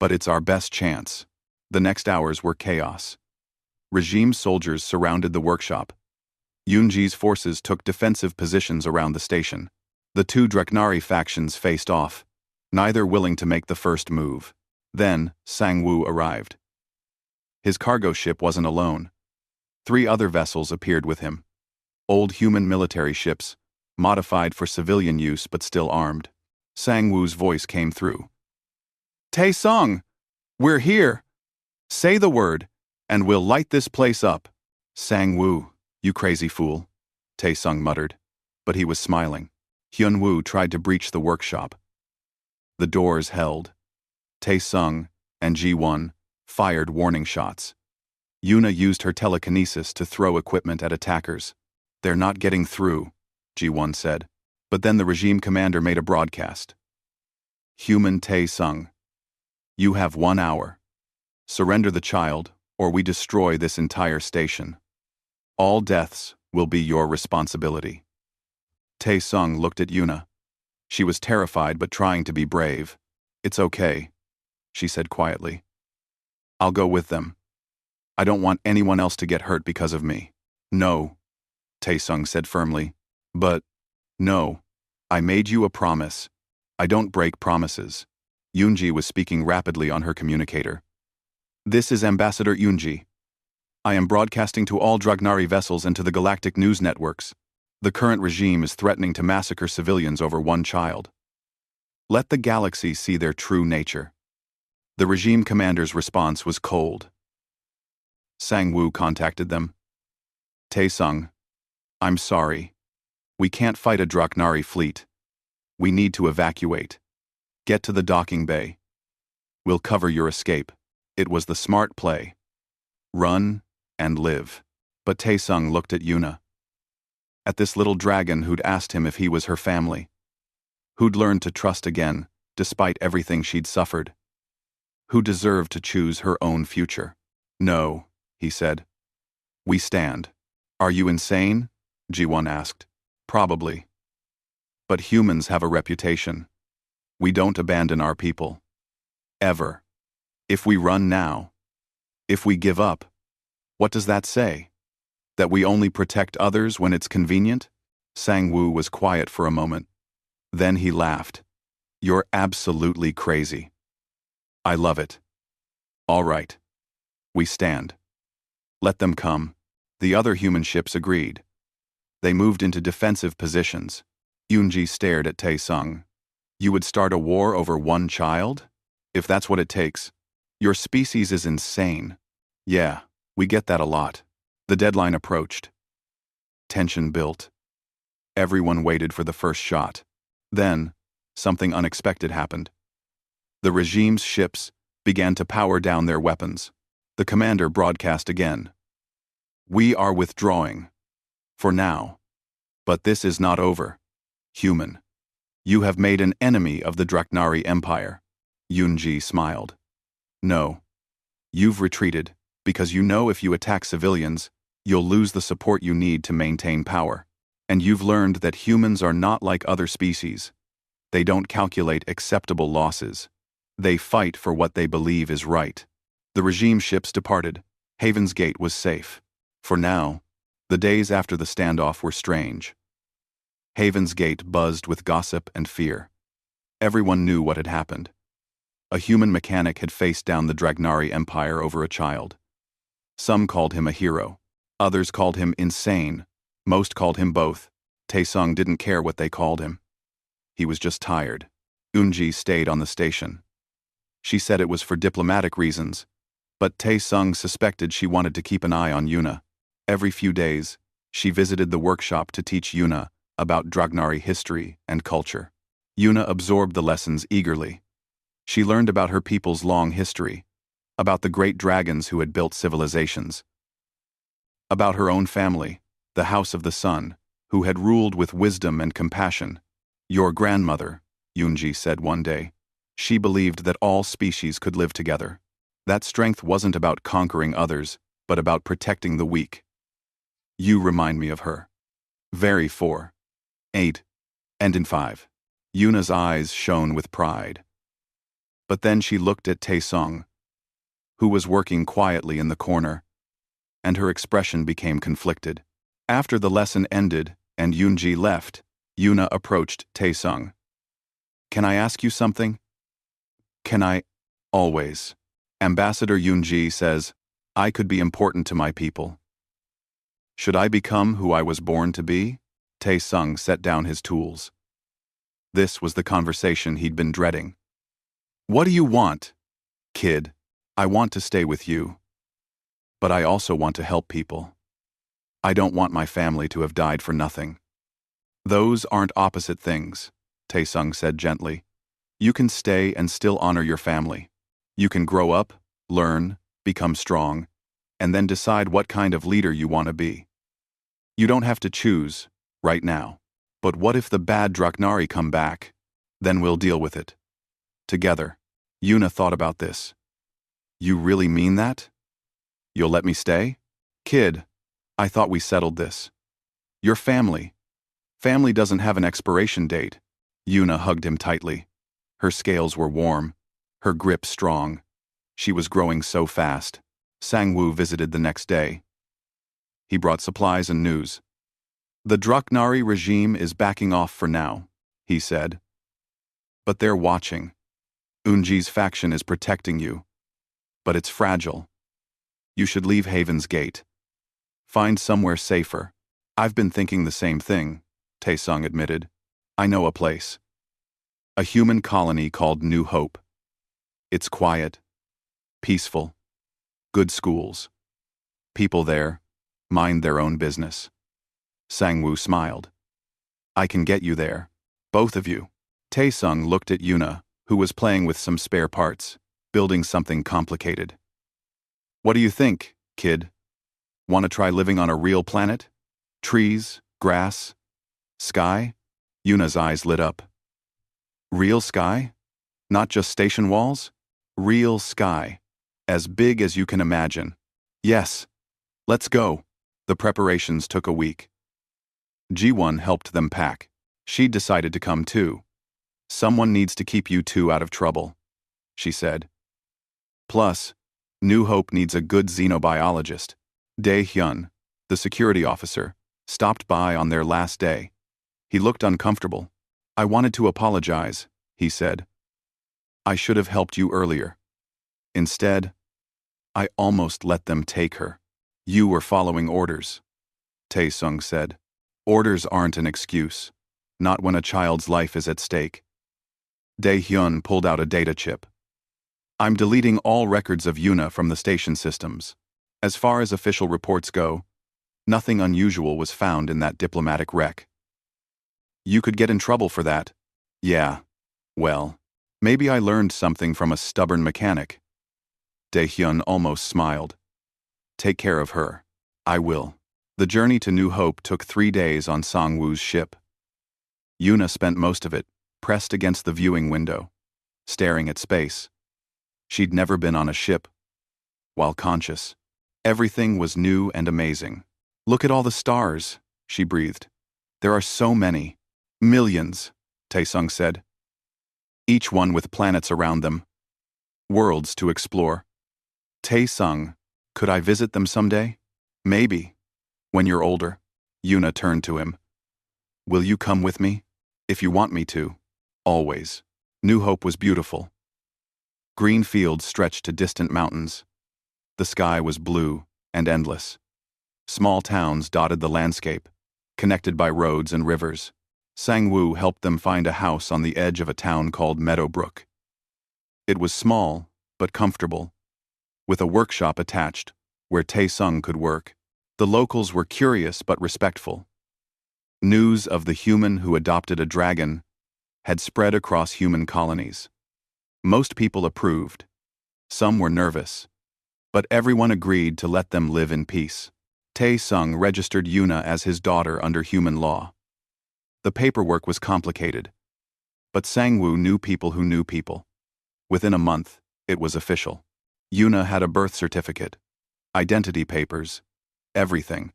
But it's our best chance. The next hours were chaos. Regime soldiers surrounded the workshop. Yoonji's forces took defensive positions around the station. The two Dreknari factions faced off, neither willing to make the first move. Then, Sang-woo arrived. His cargo ship wasn't alone. 3 other vessels appeared with him. Old human military ships, modified for civilian use but still armed. Sang-woo's voice came through. Tae-sung, we're here. Say the word, and we'll light this place up. Sang-woo, you crazy fool, Tae-sung muttered, but he was smiling. Hyun-woo tried to breach the workshop. The doors held. Tae-sung and Ji-won fired warning shots. Yuna used her telekinesis to throw equipment at attackers. They're not getting through, Ji-won said. But then the regime commander made a broadcast. Human Tae-sung, you have 1 hour. Surrender the child, or we destroy this entire station. All deaths will be your responsibility. Tae-sung looked at Yuna. She was terrified but trying to be brave. It's okay, she said quietly. I'll go with them. I don't want anyone else to get hurt because of me. No, Tae-sung said firmly. But, no, I made you a promise. I don't break promises. Yoonji was speaking rapidly on her communicator. This is Ambassador Yoonji. I am broadcasting to all Dragnari vessels and to the galactic news networks. The current regime is threatening to massacre civilians over 1 child. Let the galaxy see their true nature. The regime commander's response was cold. Sang-woo contacted them. Tae-sung, I'm sorry. We can't fight a Draknari fleet. We need to evacuate. Get to the docking bay. We'll cover your escape. It was the smart play. Run and live. But Tae-sung looked at Yuna. At this little dragon who'd asked him if he was her family. Who'd learned to trust again, despite everything she'd suffered. Who deserved to choose her own future. No, he said. We stand. Are you insane? Ji-won asked. Probably. But humans have a reputation. We don't abandon our people. Ever. If we run now, if we give up, what does that say? That we only protect others when it's convenient? Sang-woo was quiet for a moment. Then he laughed. You're absolutely crazy. I love it. All right. We stand. Let them come. The other human ships agreed. They moved into defensive positions. Yoonji stared at Tae-sung. You would start a war over 1 child? If that's what it takes. Your species is insane. Yeah, we get that a lot. The deadline approached. Tension built. Everyone waited for the first shot. Then, something unexpected happened. The regime's ships began to power down their weapons. The commander broadcast again. We are withdrawing. For now. But this is not over. Human. You have made an enemy of the Draknari Empire. Yoonji smiled. No. You've retreated, because you know if you attack civilians, you'll lose the support you need to maintain power. And you've learned that humans are not like other species. They don't calculate acceptable losses. They fight for what they believe is right. The regime ships departed. Haven's Gate was safe. For now, the days after the standoff were strange. Haven's Gate buzzed with gossip and fear. Everyone knew what had happened. A human mechanic had faced down the Dragnari Empire over a child. Some called him a hero. Others called him insane. Most called him both. Tae-sung didn't care what they called him. He was just tired. Yoonji stayed on the station. She said it was for diplomatic reasons, but Tae-sung suspected she wanted to keep an eye on Yuna. Every few days, she visited the workshop to teach Yuna about Dragnari history and culture. Yuna absorbed the lessons eagerly. She learned about her people's long history, about the great dragons who had built civilizations, about her own family, the House of the Sun, who had ruled with wisdom and compassion. Your grandmother, Yunji said one day. She believed that all species could live together. That strength wasn't about conquering others, but about protecting the weak. You remind me of her. Very 4. 8. And in 5. Yuna's eyes shone with pride. But then she looked at Taesung, who was working quietly in the corner, and her expression became conflicted. After the lesson ended and Yunji left, Yuna approached Taesung. Can I ask you something? Can I? Always. Ambassador Yunji says, I could be important to my people. Should I become who I was born to be? Taesung set down his tools. This was the conversation he'd been dreading. What do you want? Kid, I want to stay with you. But I also want to help people. I don't want my family to have died for nothing. Those aren't opposite things, Taesung said gently. You can stay and still honor your family. You can grow up, learn, become strong, and then decide what kind of leader you want to be. You don't have to choose, right now. But what if the bad Draknari come back? Then we'll deal with it. Together. Yuna thought about this. You really mean that? You'll let me stay? Kid, I thought we settled this. Your family. Family doesn't have an expiration date. Yuna hugged him tightly. Her scales were warm, her grip strong. She was growing so fast. Sangwoo visited the next day. He brought supplies and news. The Draknari regime is backing off for now, he said. But they're watching. Unji's faction is protecting you. But it's fragile. You should leave Haven's Gate. Find somewhere safer. I've been thinking the same thing, Taesung admitted. I know a place. A human colony called New Hope. It's quiet, peaceful, good schools. People there mind their own business. Sangwoo smiled. I can get you there, both of you. Taesung looked at Yuna, who was playing with some spare parts, building something complicated. What do you think, kid? Want to try living on a real planet? Trees, grass, sky? Yuna's eyes lit up. Real sky? Not just station walls? Real sky. As big as you can imagine. Yes. Let's go. The preparations took a week. Ji-won helped them pack. She decided to come too. Someone needs to keep you two out of trouble, she said. Plus, New Hope needs a good xenobiologist. Dae-hyun, the security officer, stopped by on their last day. He looked uncomfortable. I wanted to apologize, he said. I should have helped you earlier. Instead, I almost let them take her. You were following orders, Taesung said. Orders aren't an excuse, not when a child's life is at stake. Dae-hyun pulled out a data chip. I'm deleting all records of Yuna from the station systems. As far as official reports go, nothing unusual was found in that diplomatic wreck. You could get in trouble for that. Yeah. Well, maybe I learned something from a stubborn mechanic. Dae-hyun almost smiled. Take care of her. I will. The journey to New Hope took 3 days on Sangwoo's ship. Yuna spent most of it, pressed against the viewing window, staring at space. She'd never been on a ship. While conscious, everything was new and amazing. Look at all the stars, she breathed. There are so many. Millions, Taesung said. Each one with planets around them. Worlds to explore. Taesung, could I visit them someday? Maybe. When you're older. Yuna turned to him. Will you come with me? If you want me to. Always. New Hope was beautiful. Green fields stretched to distant mountains. The sky was blue and endless. Small towns dotted the landscape, connected by roads and rivers. Sangwoo helped them find a house on the edge of a town called Meadowbrook. It was small, but comfortable, with a workshop attached, where Taesung could work. The locals were curious but respectful. News of the human who adopted a dragon had spread across human colonies. Most people approved. Some were nervous. But everyone agreed to let them live in peace. Tae-sung registered Yuna as his daughter under human law. The paperwork was complicated. But Sang-woo knew people who knew people. Within a month, it was official. Yuna had a birth certificate, identity papers, everything.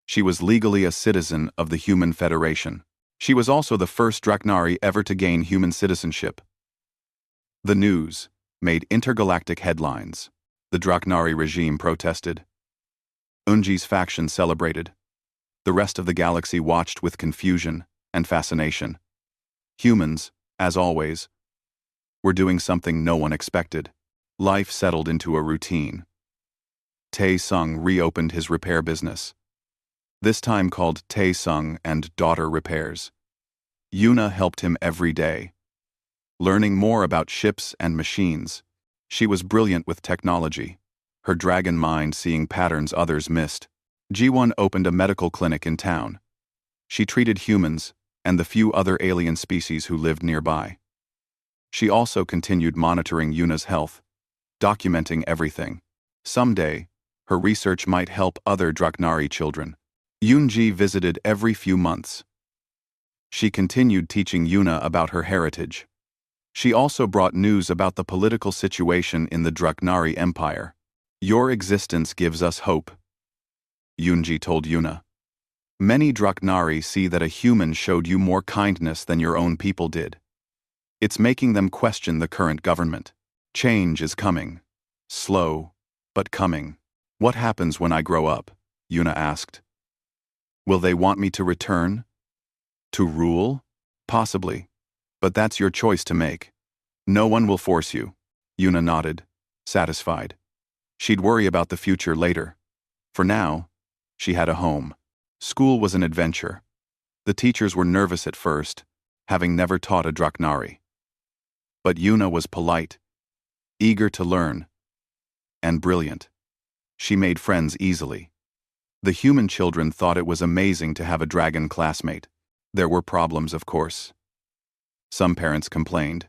She was legally a citizen of the Human Federation. She was also the first Draknari ever to gain human citizenship. The news made intergalactic headlines. The Draknari regime protested. Unji's faction celebrated. The rest of the galaxy watched with confusion and fascination. Humans, as always, were doing something no one expected. Life settled into a routine. Tae-sung reopened his repair business, this time called Tae-sung and Daughter Repairs. Yuna helped him every day, learning more about ships and machines. She was brilliant with technology, her dragon mind seeing patterns others missed. Ji-won opened a medical clinic in town. She treated humans and the few other alien species who lived nearby. She also continued monitoring Yuna's health, documenting everything. Someday, her research might help other Draknari children. Yoonji visited every few months. She continued teaching Yuna about her heritage. She also brought news about the political situation in the Draknari Empire. Your existence gives us hope, Yoonji told Yuna. Many Draknari see that a human showed you more kindness than your own people did. It's making them question the current government. Change is coming. Slow, but coming. What happens when I grow up? Yuna asked. Will they want me to return? To rule? Possibly. But that's your choice to make. No one will force you. Yuna nodded, satisfied. She'd worry about the future later. For now, she had a home. School was an adventure. The teachers were nervous at first, having never taught a Draknari. But Yuna was polite, eager to learn, and brilliant. She made friends easily. The human children thought it was amazing to have a dragon classmate. There were problems, of course. Some parents complained.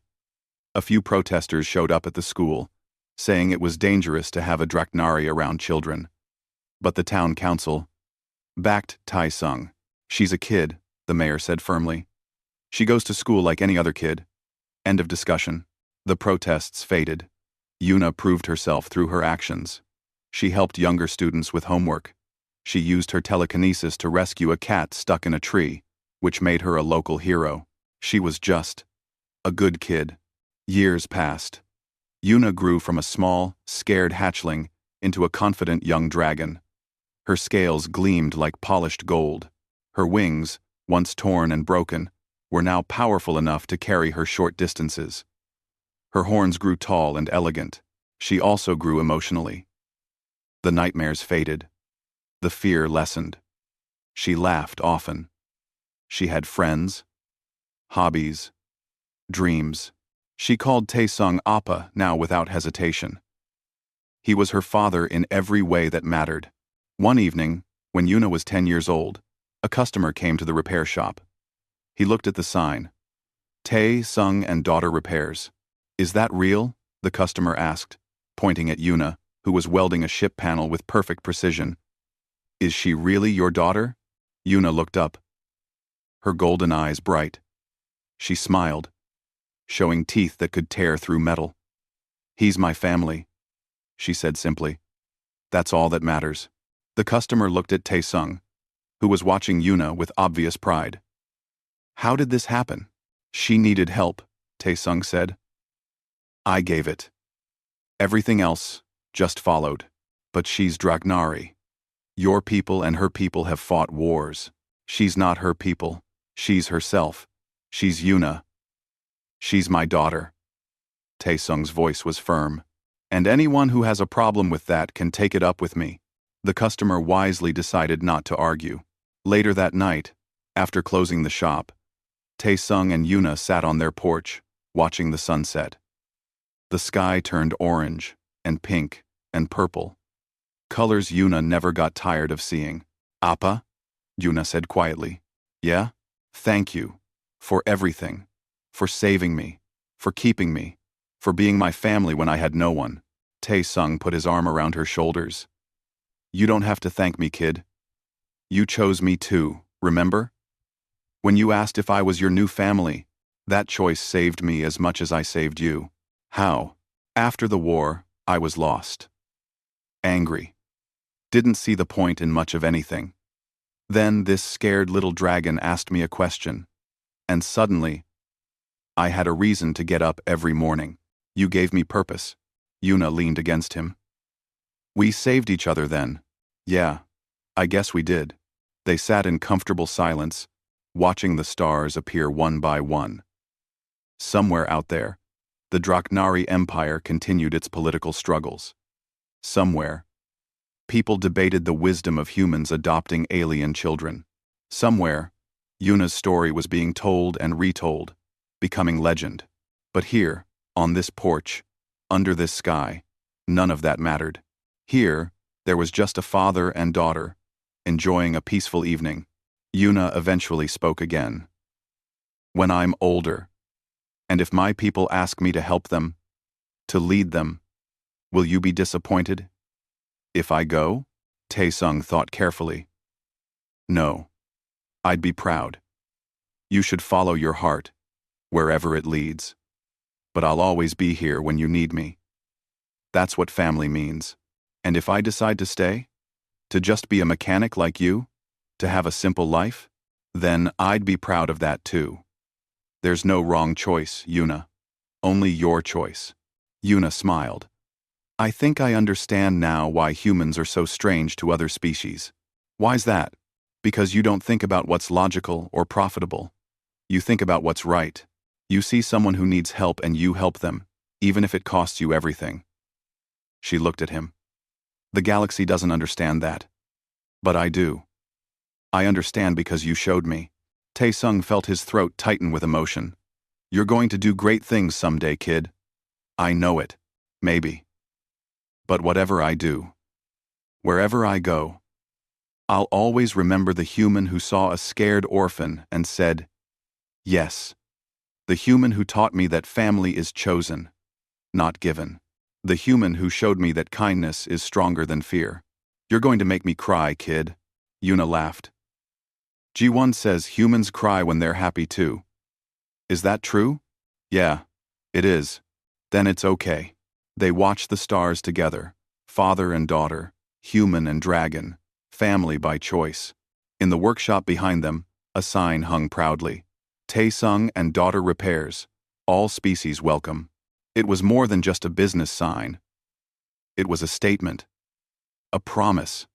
A few protesters showed up at the school, saying it was dangerous to have a Draknari around children. But the town council backed Tae-sung. She's a kid, the mayor said firmly. She goes to school like any other kid. End of discussion. The protests faded. Yuna proved herself through her actions. She helped younger students with homework. She used her telekinesis to rescue a cat stuck in a tree, which made her a local hero. She was just a good kid. Years passed. Yuna grew from a small, scared hatchling into a confident young dragon. Her scales gleamed like polished gold. Her wings, once torn and broken, were now powerful enough to carry her short distances. Her horns grew tall and elegant. She also grew emotionally. The nightmares faded. The fear lessened. She laughed often. She had friends, hobbies, dreams. She called Tae-sung Appa now without hesitation. He was her father in every way that mattered. One evening, when Yuna was 10 years old, a customer came to the repair shop. He looked at the sign. Tae-sung and Daughter Repairs. Is that real? The customer asked, pointing at Yuna, who was welding a ship panel with perfect precision. Is she really your daughter? Yuna looked up, her golden eyes bright. She smiled, showing teeth that could tear through metal. He's my family, she said simply. That's all that matters. The customer looked at Tae-sung, who was watching Yuna with obvious pride. How did this happen? She needed help, Tae-sung said. I gave it. Everything else just followed. But she's Draknari. Your people and her people have fought wars. She's not her people. She's herself. She's Yuna. She's my daughter. Tae-sung's voice was firm. And anyone who has a problem with that can take it up with me. The customer wisely decided not to argue. Later that night, after closing the shop, Tae-sung and Yuna sat on their porch, watching the sunset. The sky turned orange, and pink, and purple. Colors Yuna never got tired of seeing. Appa? Yuna said quietly. Yeah? Thank you. For everything. For saving me. For keeping me. for being my family when I had no one. Tae-sung put his arm around her shoulders. You don't have to thank me, kid. You chose me too, remember? When you asked if I was your new family, that choice saved me as much as I saved you. How? After the war, I was lost. Angry. Didn't see the point in much of anything. Then this scared little dragon asked me a question. And suddenly, I had a reason to get up every morning. You gave me purpose. Yuna leaned against him. We saved each other then. Yeah, I guess we did. They sat in comfortable silence, watching the stars appear one by one. Somewhere out there, the Draknari Empire continued its political struggles. Somewhere, people debated the wisdom of humans adopting alien children. Somewhere, Yuna's story was being told and retold, becoming legend. But here, on this porch, under this sky, none of that mattered. Here, there was just a father and daughter, enjoying a peaceful evening. Yuna eventually spoke again. When I'm older, and if my people ask me to help them, to lead them, will you be disappointed? If I go? Tae-sung thought carefully. No. I'd be proud. You should follow your heart, wherever it leads. But I'll always be here when you need me. That's what family means. And if I decide to stay, to just be a mechanic like you, to have a simple life, then I'd be proud of that too. There's no wrong choice, Yuna. Only your choice. Yuna smiled. I think I understand now why humans are so strange to other species. Why's that? Because you don't think about what's logical or profitable. You think about what's right. You see someone who needs help and you help them, even if it costs you everything. She looked at him. The galaxy doesn't understand that. But I do. I understand because you showed me. Tae-sung felt his throat tighten with emotion. You're going to do great things someday, kid. I know it. Maybe. But whatever I do, wherever I go, I'll always remember the human who saw a scared orphan and said, yes. The human who taught me that family is chosen, not given. The human who showed me that kindness is stronger than fear. You're going to make me cry, kid. Yuna laughed. Ji-won says humans cry when they're happy too. Is that true? Yeah, it is. Then it's okay. They watched the stars together, father and daughter, human and dragon, family by choice. In the workshop behind them, a sign hung proudly. Tae-sung and daughter repairs, all species welcome. It was more than just a business sign. It was a statement, a promise,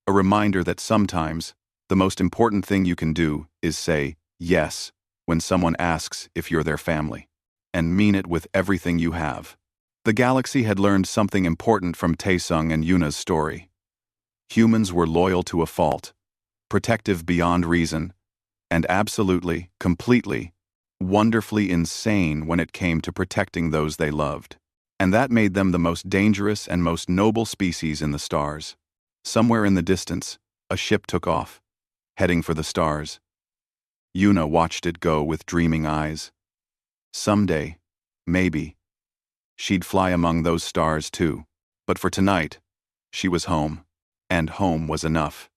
a reminder that sometimes the most important thing you can do is say yes when someone asks if you're their family, and mean it with everything you have. The galaxy had learned something important from Tae-sung and Yuna's story. Humans were loyal to a fault, protective beyond reason, and absolutely, completely, wonderfully insane when it came to protecting those they loved. And that made them the most dangerous and most noble species in the stars. Somewhere in the distance, a ship took off, heading for the stars. Yuna watched it go with dreaming eyes. Someday, maybe, she'd fly among those stars too. But for tonight, she was home, and home was enough.